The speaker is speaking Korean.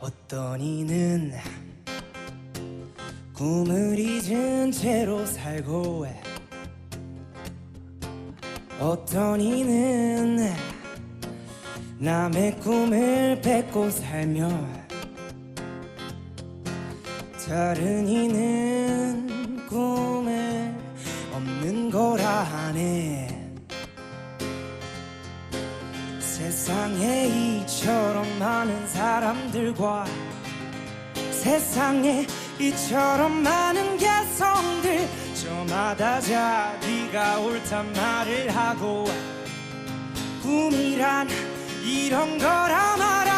어떤 이는 꿈을 잊은 채로 살고 어떤 이는 남의 꿈을 뺏고 살며 다른 이는 꿈을 없는 거라 하네. 세상에 이처럼 많은 사람들과 세상에 이처럼 많은 개성들, 저마다 자기가 옳단 말을 하고 꿈이란 이런 거라 말아.